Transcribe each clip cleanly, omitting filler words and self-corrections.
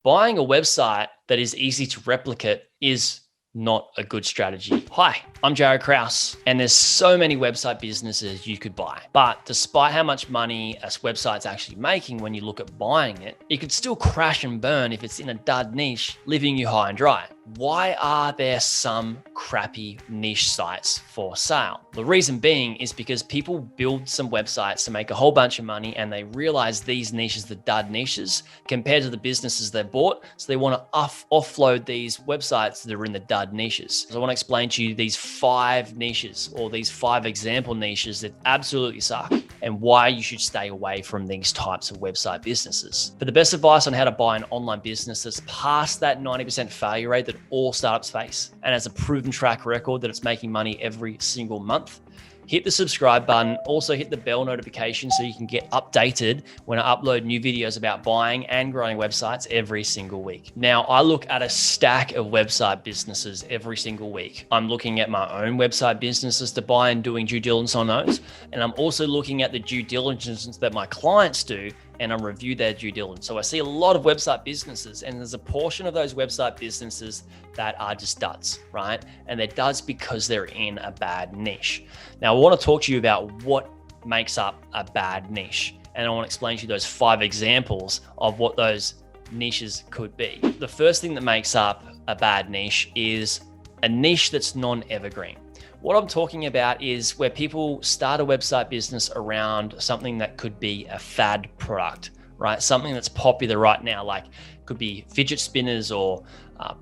Buying a website that is easy to replicate is not a good strategy. Hi, I'm Jaryd Krause, and there's so many website businesses you could buy. But despite how much money a website's actually making when you look at buying it, it could still crash and burn if it's in a dud niche, leaving you high and dry. Why are there some crappy niche sites for sale? The reason being is because people build some websites to make a whole bunch of money and they realize these niches, the dud niches, compared to the businesses they bought. So they want to offload these websites that are in the dud niches. So I want to explain to you these 5 niches or these 5 example niches that absolutely suck and why you should stay away from these types of website businesses. For the best advice on how to buy an online business that's past that 90% failure rate that all startups face and has a proven track record that it's making money every single month, hit the subscribe button. Also hit the bell notification so you can get updated when I upload new videos about buying and growing websites every single week. Now, I look at a stack of website businesses every single week. I'm looking at my own website businesses to buy and doing due diligence on those. And I'm also looking at the due diligence that my clients do, and I review their due diligence. So I see a lot of website businesses, and there's a portion of those website businesses that are just duds, right? And they're duds because they're in a bad niche. Now, I want to talk to you about what makes up a bad niche. And I want to explain to you those 5 examples of what those niches could be. The first thing that makes up a bad niche is a niche that's non-evergreen. What I'm talking about is where people start a website business around something that could be a fad product, right? Something that's popular right now, like could be fidget spinners or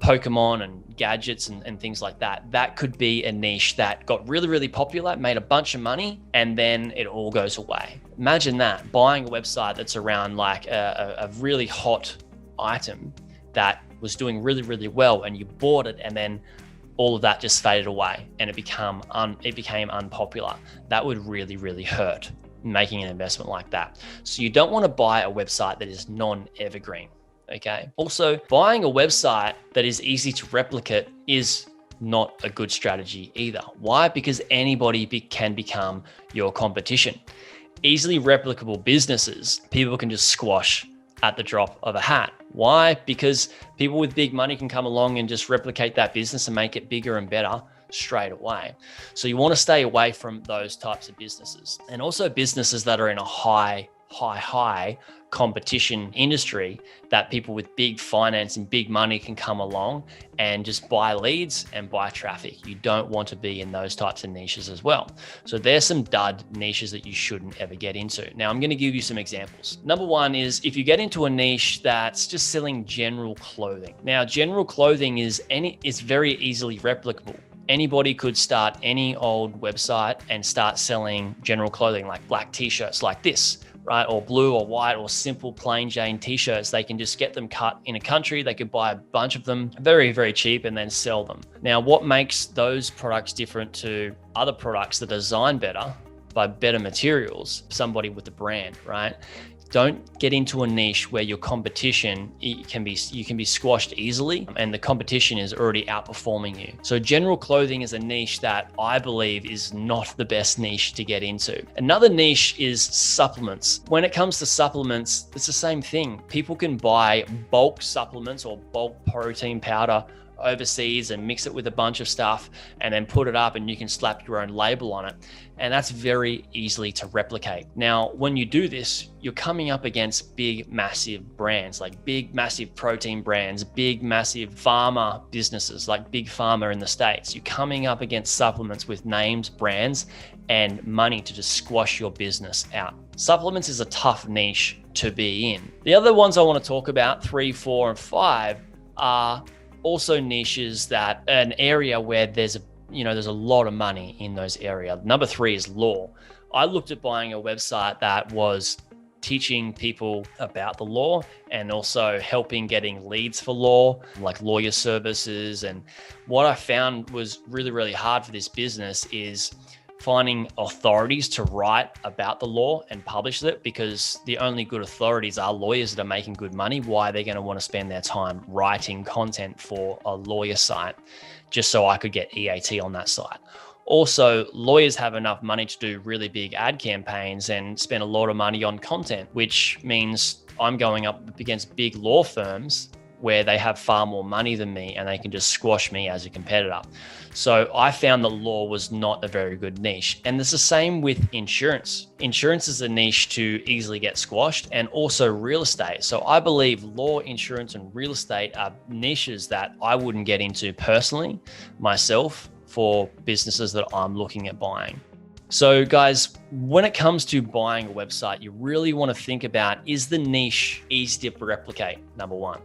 Pokemon and gadgets and things like that. That could be a niche that got really, really popular, made a bunch of money, and then it all goes away. Imagine that, buying a website that's around like a really hot item that was doing really, really well, and you bought it, and then all of that just faded away and it became unpopular. That would really, really hurt making an investment like that. So you don't want to buy a website that is non-evergreen, okay? Also, buying a website that is easy to replicate is not a good strategy either. Why? Because anybody can become your competition. Easily replicable businesses, people can just squash at the drop of a hat. Why? Because people with big money can come along and just replicate that business and make it bigger and better straight away. So you want to stay away from those types of businesses, and also businesses that are in a high competition industry that people with big finance and big money can come along and just buy leads and buy traffic. You don't want to be in those types of niches as well. So there's some dud niches that you shouldn't ever get into. Now, I'm going to give you some examples. Number 1 is if you get into a niche that's just selling general clothing. Now, general clothing is very easily replicable. Anybody could start any old website and start selling general clothing, like black t-shirts like this, right? Or blue or white or simple plain Jane t-shirts. They can just get them cut in a country. They could buy a bunch of them very, very cheap and then sell them. Now, what makes those products different to other products that are designed better by better materials? Somebody with a brand, right? Don't get into a niche where your competition, you can be squashed easily and the competition is already outperforming you. So general clothing is a niche that I believe is not the best niche to get into. Another niche is supplements. When it comes to supplements, it's the same thing. People can buy bulk supplements or bulk protein powder overseas and mix it with a bunch of stuff and then put it up, and you can slap your own label on it. And that's very easily to replicate. Now, when you do this, you're coming up against big, massive brands, like big, massive protein brands, big, massive pharma businesses like Big Pharma in the States. You're coming up against supplements with names, brands, and money to just squash your business out. Supplements is a tough niche to be in. The other ones I want to talk about, 3, 4, and 5, are also niches that an area where there's a lot of money in those areas. Number 3 is law. I looked at buying a website that was teaching people about the law and also helping getting leads for law, like lawyer services. And what I found was really, really hard for this business is finding authorities to write about the law and publish it, because the only good authorities are lawyers that are making good money. Why are they going to want to spend their time writing content for a lawyer site just so I could get EAT on that site? Also, lawyers have enough money to do really big ad campaigns and spend a lot of money on content, which means I'm going up against big law firms where they have far more money than me and they can just squash me as a competitor. So I found that law was not a very good niche. And it's the same with insurance. Insurance is a niche to easily get squashed, and also real estate. So I believe law, insurance, and real estate are niches that I wouldn't get into personally myself for businesses that I'm looking at buying. So guys, when it comes to buying a website, you really want to think about, is the niche easy to replicate? Number one.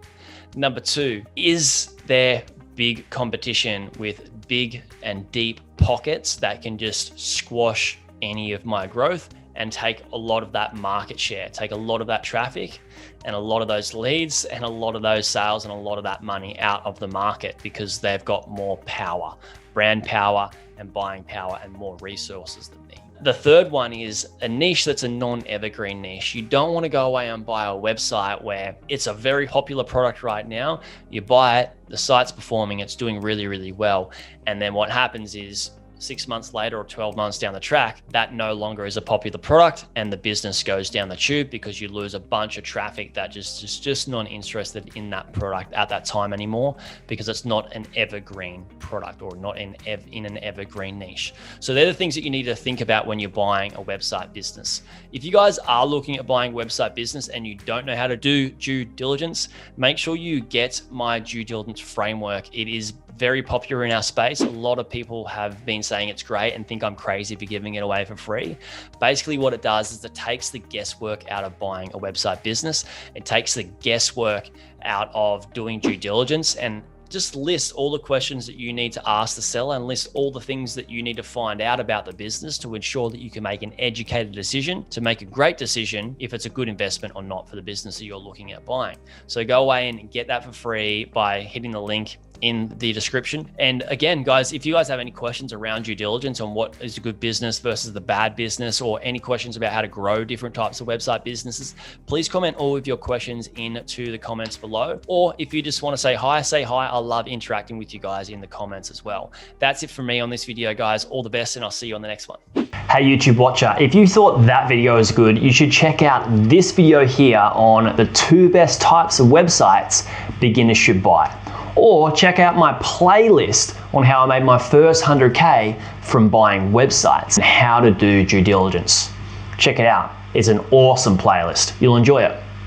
Number two, is there big competition with big and deep pockets that can just squash any of my growth and take a lot of that market share, take a lot of that traffic and a lot of those leads and a lot of those sales and a lot of that money out of the market because they've got more power, brand power and buying power and more resources than me. The third one is a niche that's a non-evergreen niche. You don't want to go away and buy a website where it's a very popular product right now. You buy it, the site's performing, it's doing really, really well. And then what happens is 6 months later or 12 months down the track, that no longer is a popular product and the business goes down the tube because you lose a bunch of traffic that just not interested in that product at that time anymore because it's not an evergreen product or not in an evergreen niche. So they're the things that you need to think about when you're buying a website business. If you guys are looking at buying website business and you don't know how to do due diligence, make sure you get my due diligence framework. It is very popular in our space. A lot of people have been saying it's great and think I'm crazy for giving it away for free. Basically what it does is it takes the guesswork out of buying a website business. It takes the guesswork out of doing due diligence and just list all the questions that you need to ask the seller and list all the things that you need to find out about the business to ensure that you can make an educated decision, to make a great decision if it's a good investment or not for the business that you're looking at buying. So go away and get that for free by hitting the link in the description. And again, guys, if you guys have any questions around due diligence on what is a good business versus the bad business, or any questions about how to grow different types of website businesses, please comment all of your questions into the comments below. Or if you just want to say hi, say hi. I love interacting with you guys in the comments as well. That's it from me on this video, guys. All the best, and I'll see you on the next one. Hey YouTube watcher, if you thought that video was good, you should check out this video here on the 2 best types of websites beginners should buy. Or check out my playlist on how I made my first 100K from buying websites and how to do due diligence. Check it out. It's an awesome playlist. You'll enjoy it.